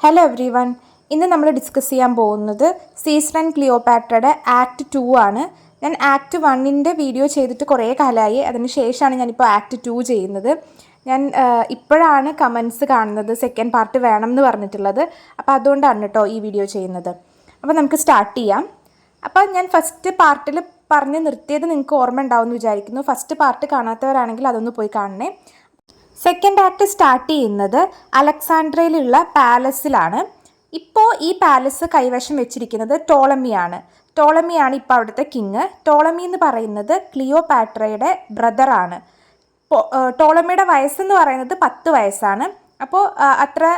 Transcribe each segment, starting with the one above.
Hello every one. ഇന്ന് നമ്മൾ discuss ചെയ്യാൻ പോകുന്നത് സീസർ ആൻഡ് ക്ലിയോപാട്രയുടെ ആക്ട് 2 ആണ്. ഞാൻ ആക്ട് 1ൻ്റെ വീഡിയോ ചെയ്തിട്ട് കുറേ കാലമായി. അതിന് ശേഷമാണ് ഞാനിപ്പോൾ ആക്ട് 2 ചെയ്യുന്നത്. ഞാൻ ഇപ്പോഴാണ് കമൻസ് കാണുന്നത് സെക്കൻഡ് പാർട്ട് വേണം എന്ന് പറഞ്ഞിട്ടുള്ളത്. അപ്പോൾ അതുകൊണ്ടാണ് കേട്ടോ ഈ വീഡിയോ ചെയ്യുന്നത്. അപ്പോൾ നമുക്ക് സ്റ്റാർട്ട് ചെയ്യാം. അപ്പോൾ ഞാൻ ഫസ്റ്റ് പാർട്ടിൽ പറഞ്ഞ് നിർത്തിയത് നിങ്ങൾക്ക് ഓർമ്മ ഉണ്ടാവുമെന്ന് വിചാരിക്കുന്നു. ഫസ്റ്റ് പാർട്ട് കാണാത്തവരാണെങ്കിൽ അതൊന്ന് പോയി കാണണേ. സെക്കൻഡ് ആക്ട് സ്റ്റാർട്ട് ചെയ്യുന്നത് അലക്സാൻഡ്രയിലുള്ള പാലസിലാണ്. ഇപ്പോൾ ഈ പാലസ് കൈവശം വെച്ചിരിക്കുന്നത് ടോളമിയാണ്. ടോളമിയാണ് ഇപ്പോൾ അവിടുത്തെ കിങ്. ടോളമി എന്ന് പറയുന്നത് ക്ലിയോപാട്രയുടെ ബ്രദറാണ്. ടോളമിയുടെ വയസ്സെന്ന് പറയുന്നത് 10 വയസ്സാണ്. അപ്പോൾ അത്ര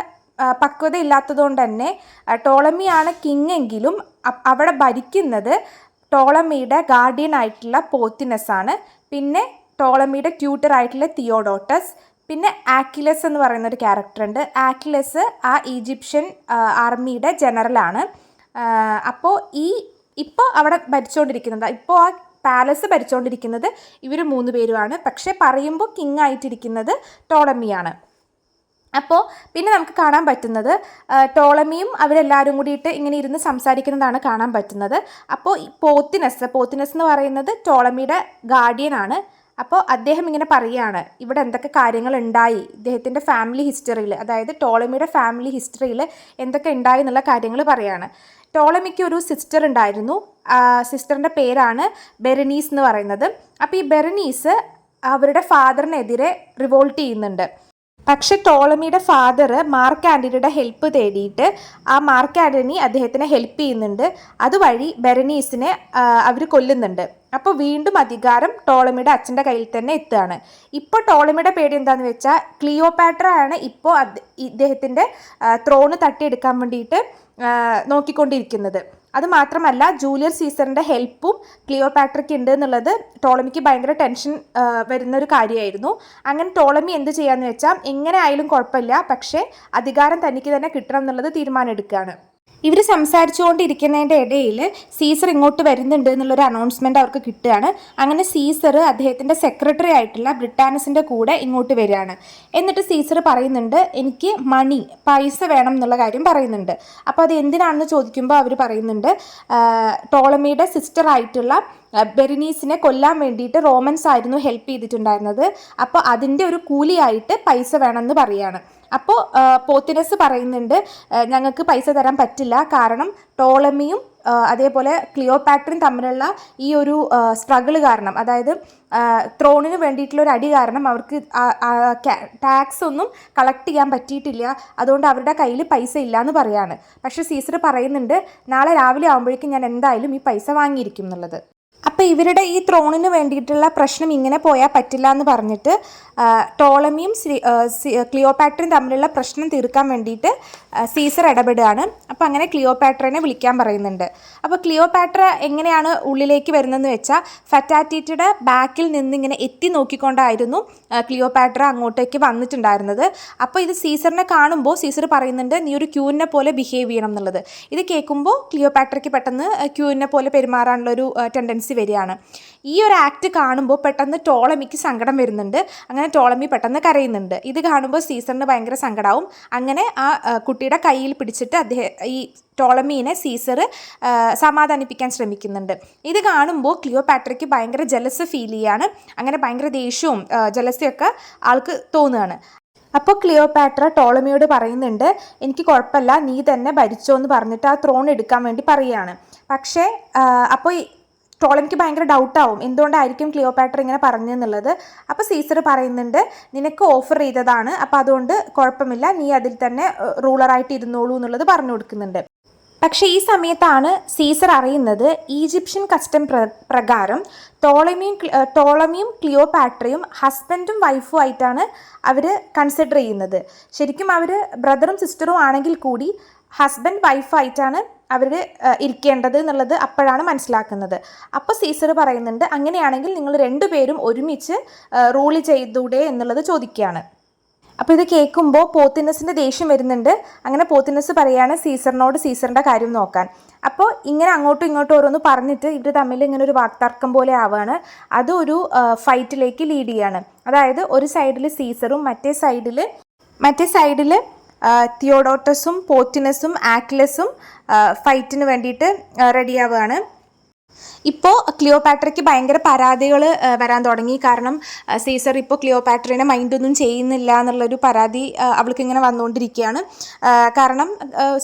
പക്വത ഇല്ലാത്തതുകൊണ്ട് തന്നെ ടോളമിയാണ് കിങ് എങ്കിലും അവിടെ ഭരിക്കുന്നത് ടോളമിയുടെ ഗാർഡിയൻ ആയിട്ടുള്ള പോത്തിനസ് ആണ്. പിന്നെ ടോളമിയുടെ ട്യൂട്ടർ ആയിട്ടുള്ള തിയോഡോട്ടസ്, പിന്നെ ആക്കിലസ് എന്ന് പറയുന്ന ഒരു ക്യാരക്ടർ ഉണ്ട്. ആക്കിലസ് ആ ഈജിപ്ഷ്യൻ ആർമിയുടെ ജനറലാണ്. അപ്പോൾ ഇപ്പോൾ അവിടെ ഇപ്പോൾ ആ പാലസ് ഭരിച്ചുകൊണ്ടിരിക്കുന്നത് ഇവർ 3 പേരുമാണ്. പക്ഷേ പറയുമ്പോൾ കിങ് ആയിട്ടിരിക്കുന്നത് ടോളമിയാണ്. അപ്പോൾ പിന്നെ നമുക്ക് കാണാൻ പറ്റുന്നത് ടോളമിയും അവരെല്ലാവരും കൂടിയിട്ട് ഇങ്ങനെ ഇരുന്ന് സംസാരിക്കുന്നതാണ് കാണാൻ പറ്റുന്നത്. അപ്പോൾ പോത്തിനസ് എന്ന് പറയുന്നത് ടോളമിയുടെ ഗാർഡിയനാണ്. അപ്പോൾ അദ്ദേഹം ഇങ്ങനെ പറയുകയാണ് ഇവിടെ എന്തൊക്കെ കാര്യങ്ങൾ ഉണ്ടായി, ഇദ്ദേഹത്തിൻ്റെ ഫാമിലി ഹിസ്റ്ററിയിൽ, അതായത് ടോളമിയുടെ ഫാമിലി ഹിസ്റ്ററിയിൽ എന്തൊക്കെ ഉണ്ടായി എന്നുള്ള കാര്യങ്ങൾ പറയുകയാണ്. ടോളമിക്ക് ഒരു സിസ്റ്റർ ഉണ്ടായിരുന്നു. സിസ്റ്ററിൻ്റെ പേരാണ് ബെറനീസ് എന്ന് പറയുന്നത്. അപ്പോൾ ഈ ബെറനീസ് അവരുടെ ഫാദറിനെതിരെ റിവോൾട്ട് ചെയ്യുന്നുണ്ട്. പക്ഷെ ടോളമിയുടെ ഫാദർ മാർക്ക് ആൻ്റണിയുടെ ഹെൽപ്പ് തേടിയിട്ട് ആ മാർക്ക് ആൻ്റണി അദ്ദേഹത്തിനെ ഹെൽപ്പ് ചെയ്യുന്നുണ്ട്. അതുവഴി ബെറനീസിനെ അവർ കൊല്ലുന്നുണ്ട്. അപ്പോൾ വീണ്ടും അധികാരം ടോളമിയുടെ അച്ഛൻ്റെ കയ്യിൽ തന്നെ എത്തുകയാണ്. ഇപ്പോൾ ടോളമിയുടെ പേടി എന്താണെന്ന് വെച്ചാൽ ക്ലിയോപാട്ര ആണ് ഇപ്പോൾ ഇദ്ദേഹത്തിൻ്റെ ത്രോണ് തട്ടിയെടുക്കാൻ വേണ്ടിയിട്ട് നോക്കിക്കൊണ്ടിരിക്കുന്നത്. അതുമാത്രമല്ല ജൂലിയസ് സീസറിൻ്റെ ഹെൽപ്പും ക്ലിയോപാട്രയ്ക്ക് ഉണ്ട് എന്നുള്ളത് ടോളമിക്ക് ഭയങ്കര ടെൻഷൻ വരുന്നൊരു കാര്യമായിരുന്നു. അങ്ങനെ ടോളമി എന്ത് ചെയ്യാന്ന് വെച്ചാൽ എങ്ങനെ ആയാലും കുഴപ്പമില്ല, പക്ഷേ അധികാരം തനിക്ക് തന്നെ കിട്ടണം എന്നുള്ളത് തീരുമാനം എടുക്കുകയാണ്. ഇവർ സംസാരിച്ചുകൊണ്ടിരിക്കുന്നതിൻ്റെ ഇടയിൽ സീസർ ഇങ്ങോട്ട് വരുന്നുണ്ട് എന്നുള്ളൊരു അനൗൺസ്മെൻറ്റ് അവർക്ക് കിട്ടുകയാണ്. അങ്ങനെ സീസർ അദ്ദേഹത്തിൻ്റെ സെക്രട്ടറി ആയിട്ടുള്ള ബ്രിട്ടാനസിൻ്റെ കൂടെ ഇങ്ങോട്ട് വരികയാണ്. എന്നിട്ട് സീസർ പറയുന്നുണ്ട് എനിക്ക് പൈസ വേണം എന്നുള്ള കാര്യം പറയുന്നുണ്ട്. അപ്പോൾ അത് എന്തിനാണെന്ന് ചോദിക്കുമ്പോൾ അവർ പറയുന്നുണ്ട് ടോളമിയുടെ സിസ്റ്റർ ആയിട്ടുള്ള ബെറനീസിനെ കൊല്ലാൻ വേണ്ടിയിട്ട് റോമൻസ് ആയിരുന്നു ഹെൽപ്പ് ചെയ്തിട്ടുണ്ടായിരുന്നത്. അപ്പോൾ അതിൻ്റെ ഒരു കൂലിയായിട്ട് പൈസ വേണമെന്ന് പറയുകയാണ്. അപ്പോൾ പോത്തിനസ് പറയുന്നുണ്ട് ഞങ്ങൾക്ക് പൈസ തരാൻ പറ്റില്ല, കാരണം ടോളമിയും അതേപോലെ ക്ലിയോപാട്രയും തമ്മിലുള്ള ഈ ഒരു സ്ട്രഗിൾ കാരണം, അതായത് ത്രോണിന് വേണ്ടിയിട്ടുള്ള ഒരു അടി കാരണം അവർക്ക് ടാക്സ് ഒന്നും കളക്ട് ചെയ്യാൻ പറ്റിയിട്ടില്ല, അതുകൊണ്ട് അവരുടെ കയ്യിൽ പൈസ ഇല്ല എന്ന് പറയാണ്. പക്ഷേ സീസർ പറയുന്നുണ്ട് നാളെ രാവിലെ ആകുമ്പോഴേക്കും ഞാൻ എന്തായാലും ഈ പൈസ വാങ്ങിയിരിക്കും എന്നുള്ളത്. അപ്പോൾ ഇവരുടെ ഈ ത്രോണിന് വേണ്ടിയിട്ടുള്ള പ്രശ്നം ഇങ്ങനെ പോയാൽ പറ്റില്ല എന്ന് പറഞ്ഞിട്ട് ടോളമിയും ക്ലിയോപാട്രയും തമ്മിലുള്ള പ്രശ്നം തീർക്കാൻ വേണ്ടിയിട്ട് സീസർ ഇടപെടുകയാണ്. അപ്പോൾ അങ്ങനെ ക്ലിയോപാട്രനെ വിളിക്കാൻ പറയുന്നുണ്ട്. അപ്പോൾ ക്ലിയോപാട്ര എങ്ങനെയാണ് ഉള്ളിലേക്ക് വരുന്നതെന്ന് വെച്ചാൽ ഫറ്റാറ്റിയുടെ ബാക്കിൽ നിന്നിങ്ങനെ എത്തി നോക്കിക്കൊണ്ടായിരുന്നു ക്ലിയോപാട്ര അങ്ങോട്ടേക്ക് വന്നിട്ടുണ്ടായിരുന്നത്. അപ്പോൾ ഇത് സീസറിനെ കാണുമ്പോൾ സീസർ പറയുന്നുണ്ട് നീ ഒരു ക്യൂവിനെ പോലെ ബിഹേവ് ചെയ്യണം എന്നുള്ളത്. ഇത് കേൾക്കുമ്പോൾ ക്ലിയോപാട്രയ്ക്ക് പെട്ടെന്ന് ക്യൂവിനെ പോലെ പെരുമാറാനുള്ളൊരു ടെൻഡൻസി വരികയാണ്. ഈ ഒരു ആക്ട് കാണുമ്പോൾ പെട്ടെന്ന് ടോളമിക്ക് സങ്കടം വരുന്നുണ്ട്. അങ്ങനെ ടോളമി പെട്ടെന്ന് കരയുന്നുണ്ട്. ഇത് കാണുമ്പോൾ സീസറിന് ഭയങ്കര സങ്കടമാവും. അങ്ങനെ ആ കുട്ടിയുടെ കയ്യിൽ പിടിച്ചിട്ട് ഈ ടോളമീനെ സീസർ സമാധാനിപ്പിക്കാൻ ശ്രമിക്കുന്നുണ്ട്. ഇത് കാണുമ്പോൾ ക്ലിയോപാട്രയ്ക്ക് ഭയങ്കര ജലസ് ഫീൽ ചെയ്യാണ്. അങ്ങനെ ഭയങ്കര ദേഷ്യവും ജലസിയൊക്കെ ആൾക്ക് തോന്നുകയാണ്. അപ്പോൾ ക്ലിയോപാട്ര ടോളമിയോട് പറയുന്നുണ്ട് എനിക്ക് കുഴപ്പമില്ല, നീ തന്നെ ഭരിച്ചോ എന്ന് പറഞ്ഞിട്ട് ആ ത്രോൺ എടുക്കാൻ വേണ്ടി പറയുകയാണ്. പക്ഷേ അപ്പോൾ ടോളമിക്ക് ഭയങ്കര ഡൗട്ടാവും എന്തുകൊണ്ടായിരിക്കും ക്ലിയോപാട്ര ഇങ്ങനെ പറഞ്ഞെന്നുള്ളത്. അപ്പോൾ സീസർ പറയുന്നുണ്ട് നിനക്ക് ഓഫർ ചെയ്തതാണ്, അപ്പോൾ അതുകൊണ്ട് കുഴപ്പമില്ല, നീ അതിൽ തന്നെ റൂളറായിട്ട് ഇരുന്നോളൂ എന്നുള്ളത് പറഞ്ഞു കൊടുക്കുന്നുണ്ട്. പക്ഷേ ഈ സമയത്താണ് സീസർ അറിയുന്നത് ഈജിപ്ഷ്യൻ കസ്റ്റം പ്രകാരം ടോളമിയും ക്ലിയോപാട്രയും ഹസ്ബൻഡും വൈഫും ആയിട്ടാണ് അവർ കൺസിഡർ ചെയ്യുന്നത്. ശരിക്കും അവർ ബ്രദറും സിസ്റ്ററും ആണെങ്കിൽ കൂടി ഹസ്ബൻഡ് വൈഫായിട്ടാണ് അവർ ഇരിക്കേണ്ടത് എന്നുള്ളത് അപ്പോഴാണ് മനസ്സിലാക്കുന്നത്. അപ്പോൾ സീസർ പറയുന്നുണ്ട് അങ്ങനെയാണെങ്കിൽ നിങ്ങൾ 2 പേരും ഒരുമിച്ച് റൂൾ ചെയ്തൂടെ എന്നുള്ളത് ചോദിക്കുകയാണ്. അപ്പോൾ ഇത് കേൾക്കുമ്പോൾ പോത്തിനസിൻ്റെ ദേഷ്യം വരുന്നുണ്ട്. അങ്ങനെ പോത്തിനസ് പറയുകയാണ് സീസറിനോട് സീസറിൻ്റെ കാര്യം നോക്കാൻ. അപ്പോൾ ഇങ്ങനെ അങ്ങോട്ടും ഇങ്ങോട്ടും ഓരോന്ന് പറഞ്ഞിട്ട് ഇവർ തമ്മിൽ ഇങ്ങനെ ഒരു വാക്തർക്കം പോലെ ആവുകയാണ്. അതൊരു ഫൈറ്റിലേക്ക് ലീഡ് ചെയ്യാണ്. അതായത് ഒരു സൈഡിൽ സീസറും മറ്റേ സൈഡിൽ തിയോഡോട്ടസും പോർട്ടിനസും ആക്ലസും ഫൈറ്റിന് വേണ്ടിയിട്ട് റെഡിയാവുകയാണ്. ഇപ്പോൾ ക്ലിയോപാട്രയ്ക്ക് ഭയങ്കര പരാതികൾ വരാൻ തുടങ്ങി. കാരണം സീസർ ഇപ്പോൾ ക്ലിയോപാട്രേനെ മൈൻഡൊന്നും ചെയ്യുന്നില്ല എന്നുള്ളൊരു പരാതി അവൾക്ക് ഇങ്ങനെ വന്നുകൊണ്ടിരിക്കുകയാണ്. കാരണം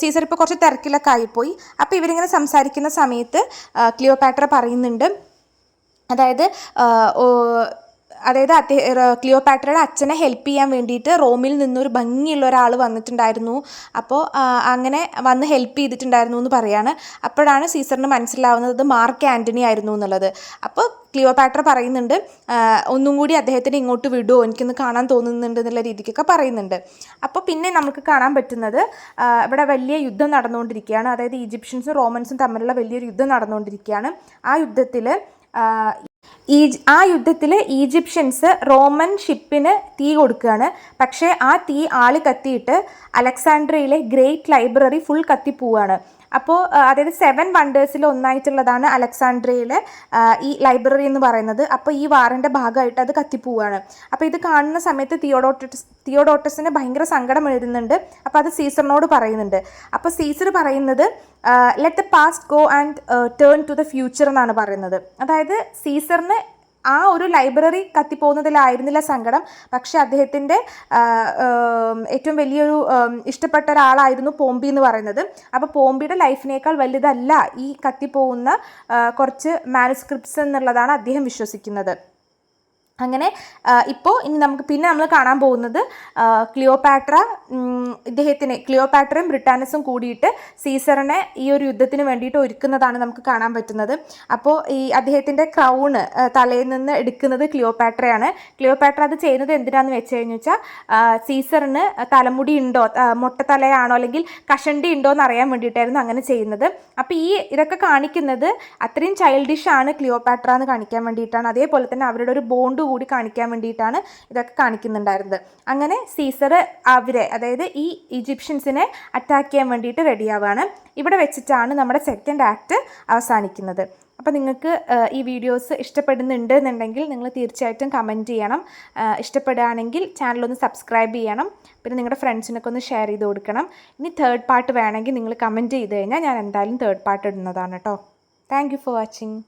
സീസർ ഇപ്പോൾ കുറച്ച് തിരക്കിലൊക്കെ ആയിപ്പോയി. അപ്പോൾ ഇവരിങ്ങനെ സംസാരിക്കുന്ന സമയത്ത് ക്ലിയോപാട്ര പറയുന്നുണ്ട്, അതായത് ക്ലിയോപാട്രയുടെ അച്ഛനെ ഹെൽപ്പ് ചെയ്യാൻ വേണ്ടിയിട്ട് റോമിൽ നിന്നൊരു ഭംഗിയുള്ള ഒരാൾ വന്നിട്ടുണ്ടായിരുന്നു. അപ്പോൾ അങ്ങനെ വന്ന് ഹെൽപ്പ് ചെയ്തിട്ടുണ്ടായിരുന്നു എന്ന് പറയാണ്. അപ്പോഴാണ് സീസറിന് മനസ്സിലാവുന്നത് മാർക്ക് ആൻ്റണി ആയിരുന്നു എന്നുള്ളത്. അപ്പോൾ ക്ലിയോപാട്ര പറയുന്നുണ്ട്, ഒന്നും കൂടി അദ്ദേഹത്തിന് ഇങ്ങോട്ട് വിടുമോ, എനിക്കൊന്ന് കാണാൻ തോന്നുന്നുണ്ട് എന്നുള്ള രീതിക്കൊക്കെ പറയുന്നുണ്ട്. അപ്പോൾ പിന്നെ നമുക്ക് കാണാൻ പറ്റുന്നത് ഇവിടെ വലിയ യുദ്ധം നടന്നുകൊണ്ടിരിക്കുകയാണ്. അതായത് ഈജിപ്ഷ്യൻസും റോമൻസും തമ്മിലുള്ള വലിയൊരു യുദ്ധം നടന്നുകൊണ്ടിരിക്കുകയാണ്. ആ യുദ്ധത്തിൽ ഈജിപ്ഷ്യൻസ് റോമൻ ഷിപ്പിന് തീ കൊടുക്കുകയാണ്. പക്ഷേ ആ തീ ആളി കത്തിയിട്ട് അലക്സാണ്ട്രിയയിലെ ഗ്രേറ്റ് ലൈബ്രറി ഫുൾ കത്തിപ്പോവുകയാണ്. അപ്പോൾ അതായത് 7 വണ്ടേഴ്സിൽ ഒന്നായിട്ടുള്ളതാണ് അലക്സാണ്ട്രിയയിലെ ഈ ലൈബ്രറി എന്ന് പറയുന്നത്. അപ്പോൾ ഈ വാറിൻ്റെ ഭാഗമായിട്ട് അത് കത്തിപ്പോവുകയാണ്. അപ്പോൾ ഇത് കാണുന്ന സമയത്ത് തിയോഡോട്ടസിന് ഭയങ്കര സങ്കടം എഴുതുന്നുണ്ട്. അപ്പോൾ അത് സീസറിനോട് പറയുന്നുണ്ട്. അപ്പോൾ സീസർ പറയുന്നത് let the past go and turn to the future എന്നാണ് പറയുന്നത്. അതായത് സീസറിന് ആ ഒരു ലൈബ്രറി കത്തിപ്പോകുന്നതിലായിരുന്നില്ല സങ്കടം, പക്ഷെ അദ്ദേഹത്തിൻ്റെ ഏറ്റവും വലിയൊരു ഇഷ്ടപ്പെട്ട ഒരാളായിരുന്നു പോംബി എന്ന് പറയുന്നത്. അപ്പോൾ പോംബിയുടെ ലൈഫിനേക്കാൾ വലുതല്ല ഈ കത്തിപ്പോകുന്ന കുറച്ച് മാനുസ്ക്രിപ്റ്റ്സ് എന്നുള്ളതാണ് അദ്ദേഹം വിശ്വസിക്കുന്നത്. അങ്ങനെ ഇപ്പോൾ ഇനി നമ്മൾ കാണാൻ പോകുന്നത് ക്ലിയോപാട്രയും ബ്രിട്ടാനസും കൂടിയിട്ട് സീസറിനെ ഈ ഒരു യുദ്ധത്തിന് വേണ്ടിയിട്ട് ഒരുക്കുന്നതാണ് നമുക്ക് കാണാൻ പറ്റുന്നത്. അപ്പോൾ ഈ അദ്ദേഹത്തിൻ്റെ ക്രൗണ് തലയിൽ നിന്ന് എടുക്കുന്നത് ക്ലിയോപാട്രയാണ്. ക്ലിയോപാട്ര അത് ചെയ്യുന്നത് എന്തിനാണെന്ന് വെച്ച് കഴിഞ്ഞാൽ സീസറിന് തലമുടി ഉണ്ടോ, മൊട്ടത്തലയാണോ അല്ലെങ്കിൽ കഷണ്ടി ഉണ്ടോ എന്ന് അറിയാൻ വേണ്ടിയിട്ടായിരുന്നു അങ്ങനെ ചെയ്യുന്നത്. അപ്പോൾ ഇതൊക്കെ കാണിക്കുന്നത് അത്രയും ചൈൽഡിഷാണ് ക്ലിയോപാട്ര എന്ന് കാണിക്കാൻ വേണ്ടിയിട്ടാണ്. അതേപോലെ തന്നെ അവരുടെ ഒരു ബോണ്ട് കൂടി കാണിക്കാൻ വേണ്ടിയിട്ടാണ് ഇതൊക്കെ കാണിക്കുന്നുണ്ടായിരുന്നത്. അങ്ങനെ സീസർ അതായത് ഈ ഈജിപ്ഷ്യൻസിനെ അറ്റാക്ക് ചെയ്യാൻ വേണ്ടിയിട്ട് റെഡിയാവുകയാണ്. ഇവിടെ വെച്ചിട്ടാണ് നമ്മുടെ സെക്കൻഡ് ആക്ട് അവസാനിക്കുന്നത്. അപ്പോൾ നിങ്ങൾക്ക് ഈ വീഡിയോസ് ഇഷ്ടപ്പെടുന്നുണ്ട് എന്നുണ്ടെങ്കിൽ നിങ്ങൾ തീർച്ചയായിട്ടും കമൻറ്റ് ചെയ്യണം. ഇഷ്ടപ്പെടുകയാണെങ്കിൽ ചാനലൊന്ന് സബ്സ്ക്രൈബ് ചെയ്യണം. പിന്നെ നിങ്ങളുടെ ഫ്രണ്ട്സിനൊക്കെ ഒന്ന് ഷെയർ ചെയ്ത് കൊടുക്കണം. ഇനി തേർഡ് പാർട്ട് വേണമെങ്കിൽ നിങ്ങൾ കമൻറ്റ് ചെയ്ത് കഴിഞ്ഞാൽ ഞാൻ എന്തായാലും തേർഡ് പാർട്ട് ഇടുന്നതാണ് കേട്ടോ. Thank you for watching.